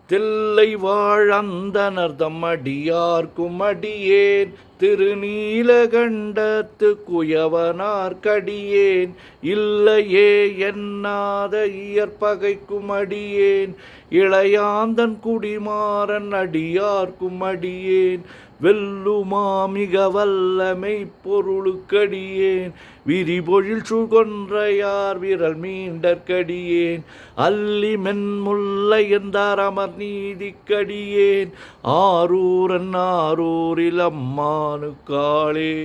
தில்லை வாழந்தனர்தம் அடியார்க்கும் அடியேன் திருநீலகண்டத்து குயவனார்க்கடியேன் இல்லையே எண்ணாத இயற்பகைக்கும் அடியேன் இளையாந்தன் குடிமாறன் அடியார்க்கும் அடியேன் வெல்லுமா மிக வல்லமை பொருளுக்கடியேன் விரிபொழில் சுகொன்றையார் விரல் மீண்டற்கடியேன் அல்லி மென்முல்லை என்றார் அமர் நீதிக்கடியேன் ஆரூரன் ஆரூரில் அம்மானுக்காளே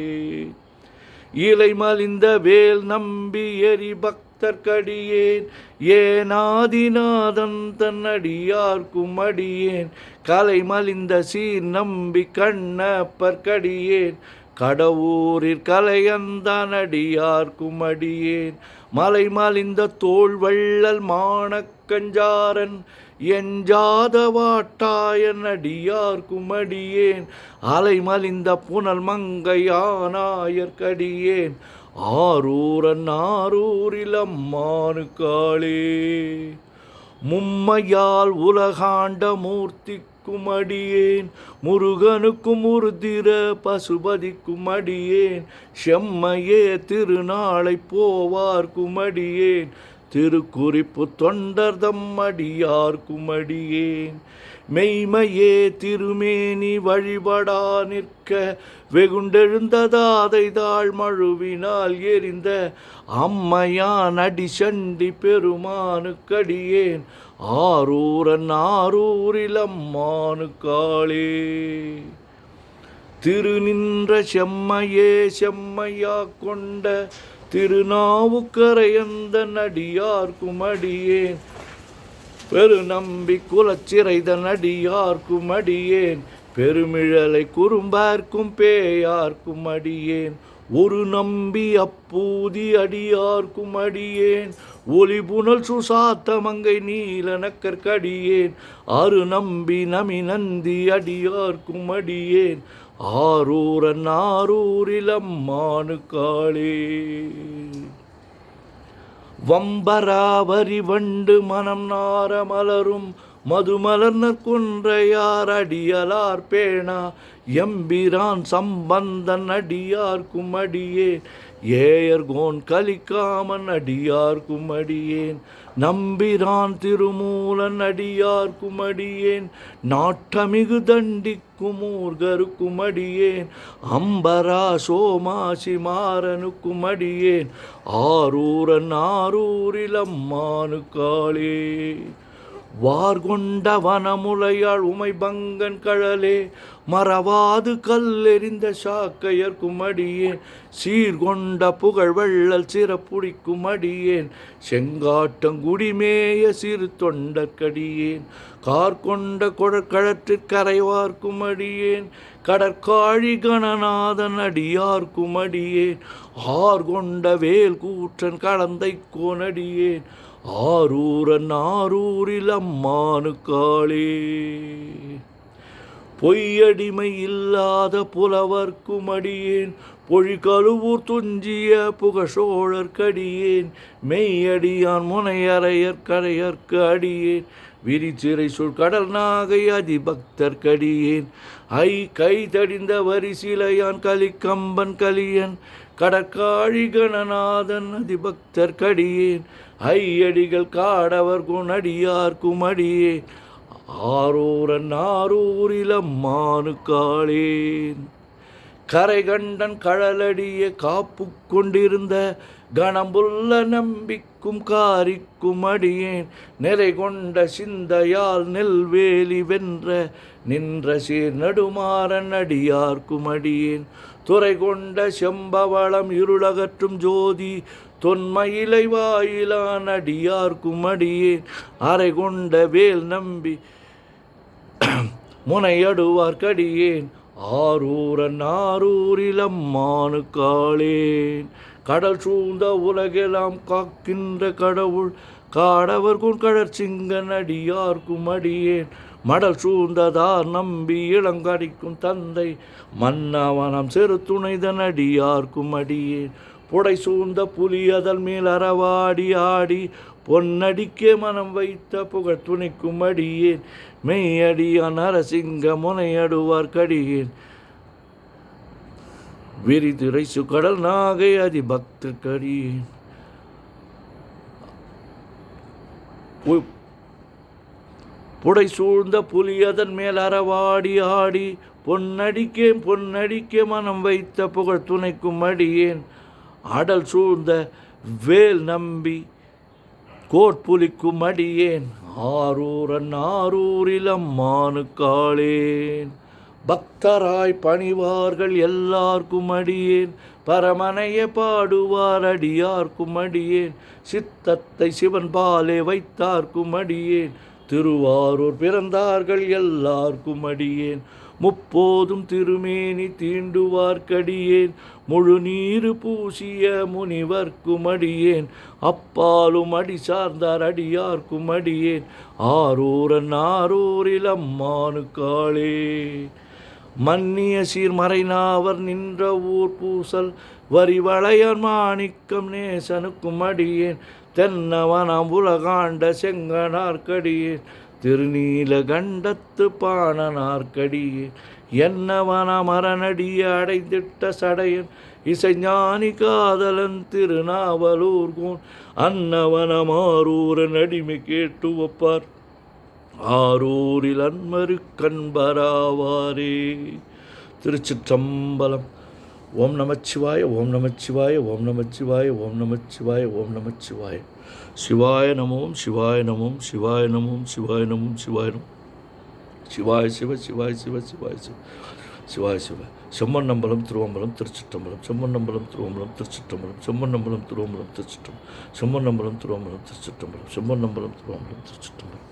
இலை மலிந்த வேல் நம்பி எரி பக்தர்க்கடியேன் ஏனாதிநாதன் தன் அடியார்க்கும் அடியேன் கலை மலிந்த சீர் நம்பி கண்ணப்பர்க்கடியேன் கடவுரிற் கலையந்தான் அடியார்க்கும் அடியேன் மலை மலிந்த தோள் வள்ளல் மானக்கஞ்சாரன் எஞ்சாத வாட்டாயன் அடியார்க்கும் அடியேன் அலை மலிந்த புனல் மங்கையானாயற்கடியேன் ஆரூரன் ஆரூரில் அம்மானுக்காளே மும்மையால் உலகாண்ட மூர்த்திக்கும் அடியேன் முருகனுக்கும் உருதிர பசுபதிக்கும் அடியேன் செம்மையே திருநாளை போவார்க்கும் அடியேன் திருக்குறிப்பு தொண்டர்தம் அடியார்க்கும் அடியேன் மெய்மையே திருமேனி வழிபடா நிற்க வெகுண்டெழுந்ததாதை தாழ் மழுவினால் எரிந்த அம்மையான் அடி சண்டி பெருமானுக்கடியேன் ஆரூரன் ஆரூரில் அம்மானுக்காளே திருநின்ற செம்மையே செம்மையா கொண்ட திருநாவுக்கரையந்தன் அடியார்க்கும் அடியேன் பெருநம்பி குலச்சிறைதன் அடியார்க்கும் அடியேன் பெருமிழலை குறும்பார்க்கும் பேயார்க்கும் அடியேன் ஒரு நம்பி அப்பூதி அடியார்க்கும் அடியேன் ஒளிபுணல் சுசாத்த மங்கை நீலனக்கற்கடியேன் அரு நம்பி நமி நந்தி அடியார்க்கும் அடியேன் ஆரூரன் ஆரூரில் அம்மானுக்காளே வம்பராவரி வண்டு மனம் நார மலரும் மதுமலர்னர் குன்றையார் அடியலார் பேணா எம்பிரான் சம்பந்தன் அடியார்க்கும் அடியேன் ஏயர்கோன் கலிக்காமன் அடியார்க்கும் அடியேன் நம்பிரான் திருமூலன் அடியார்க்கும் அடியேன் நாட்டமிகு தண்டிக்கும் ஊர்கருக்கும் அடியேன் அம்பரா சோமாசி மாறனுக்கும் அடியேன் ஆரூரன் ஆரூரில் அம்மானுக்காளே வார்கொண்ட வனமுலையாள் உமை பங்கன் கழலே மறவாது கல்லெறிந்த சாக்கையர்க்கும் அடியேன் சீர்கொண்ட புகழ் வள்ளல் சிறப்புடிக்கும் அடியேன் செங்காட்டங்குடிமேய சிறு தொண்டற்கடியேன் கார்கொண்ட கொடற்கழற்றிற்கரைவார்க்கும் அடியேன் கடற்காழி கணநாதன் அடியார்க்கும் அடியேன் ஆர்கொண்ட வேல் கூற்றன் கடந்தை கோனடியேன் ஆரூரன் ஆரூரில் அம்மானுக்காளே பொய்யடிமை இல்லாத புலவர்க்கும் அடியேன் பொழிகழுவூர் துஞ்சிய புகழோழற்கடியேன் மெய்யடியான் முனையறையற்கரையற்கு அடியேன் விரிச்சிறை சொல் கடல் நாகை அதிபக்தர்க்கடியேன் கை தடிந்த வரிசிலையான் கலிக்கம்பன் கலியன் கடற்காழி கணநாதன் அதிபக்தர்க்கடியேன் ஐயடிகள் காடவர் குணடியார்க்கும் அடியேன் ஆரூரன் ஆரூரில் அம்மானுக்காளேன் கரை கண்டன் கழலடிய காப்பு கொண்டிருந்த கணம்புள்ள நம்பிக்கும் காரிக்கும் அடியேன் நிறை கொண்ட சிந்தையால் நெல்வேலி வென்ற நின்ற சீர் நடுமாறன் அடியார்க்கும் அடியேன் துறை கொண்ட செம்பவளம் இருளகற்றும் ஜோதி தொன்மயிலை வாயிலான் அடியார்க்கும் அடியேன் அறை கொண்ட வேல் நம்பி முனையடுவார்க்கடியேன் ஆரூரன் ஆரூரில் அம்மானுக்காளேன் கடல் சூழ்ந்த உலகெல்லாம் காக்கின்ற கடவுள் காடவர்கும் கடற்சிங்கன் அடியார்க்கும் அடியேன் மடல் சூழ்ந்ததார் நம்பி இளங்கடிக்கும் தந்தை மன்னவனம் சிறு துணைதன் அடியார்க்கும் அடியேன் புடை சூழ்ந்த புலி அதல் மேல் அறவாடி ஆடி பொன்னடிக்கே மனம் வைத்த புகழ் துணைக்கும் அடியேன் மெய்யடியான் நரசிங்க முனையடுவார் கடியேன் விரிதுரை சுகடல் நாகை அதிபக்த கடியேன் புடை சூழ்ந்த புலி அதன் மேல் அறவாடி ஆடி பொன்னடிக்கே மனம் வைத்த புகழ் துணைக்கும் அடியேன் அடல் சூழ்ந்த வேல் நம்பி கோட்புலிக்கும் அடியேன் ஆரூரில் அம்மானுக்காளேன் பக்தராய் பணிவார்கள் எல்லார்க்கும் அடியேன் பரமனைய பாடுவார் அடியார்க்கும் அடியேன் சித்தத்தை சிவன் பாலே வைத்தார்க்கும் அடியேன் திருவாரூர் பிறந்தார்கள் எல்லார்க்கும் அடியேன் முப்போதும் திருமேனி தீண்டுவார்க்கடியேன் முழு நீரு பூசிய முனிவர்க்கும் அடியேன் அப்பாலும் அடி சார்ந்தார் அடியார்க்கும் அடியேன் ஆரூரில் அம்மானுக்காளே மன்னிய சீர்மறைநாவர் நின்ற ஊர் பூசல் வரிவளையான் மாணிக்கம் நேசனுக்கும் அடியேன் தென்னவனாம் உலகாண்ட செங்கனார்க்கடியேன் திருநீலகண்டத்து பாணனார்க்கடியேன் என்னவனாம் அரணடிய அடைந்திட்ட சடையன் இசைஞானி காதலன் திருநாவலூர்கோன் அன்னவனம் ஆரூரன் அடிமை கேட்டு ஒப்பார் ஆரூரில் அன்மரு கண்பராவாரே. திருச்சிற்றம்பலம். ஓம் நமச்சிவாய ஓம் நமச்சிவாய ஓம் நமச்சிவாய ஓம் நமச்சிவாய ஓம் நமச்சிவாய. சிவாய நமோம் சிவாய நமோம் சிவாய நமோம் சிவாய நமோம் சிவாய நமோம் சிவாய சிவ சிவாய சிவ சிவாய சிவ சிவாய சிவ. செம்மண்ணம்பலம் திருவம்பலம் திருச்சிற்றம்பலம் செம்மண்ணம்பலம் திருவம்பலம் திருச்சிற்றம்பலம் செம்மண்ணம்பலம் திருவம்பலம் திருச்சிற்றம்பலம் செம்மண்ணம்பலம் திருவம்பலம் திருச்சிற்றம்பலம் செம்மண்ணம்பலம் திருவம்பலம் திருச்சிற்றம்பலம்.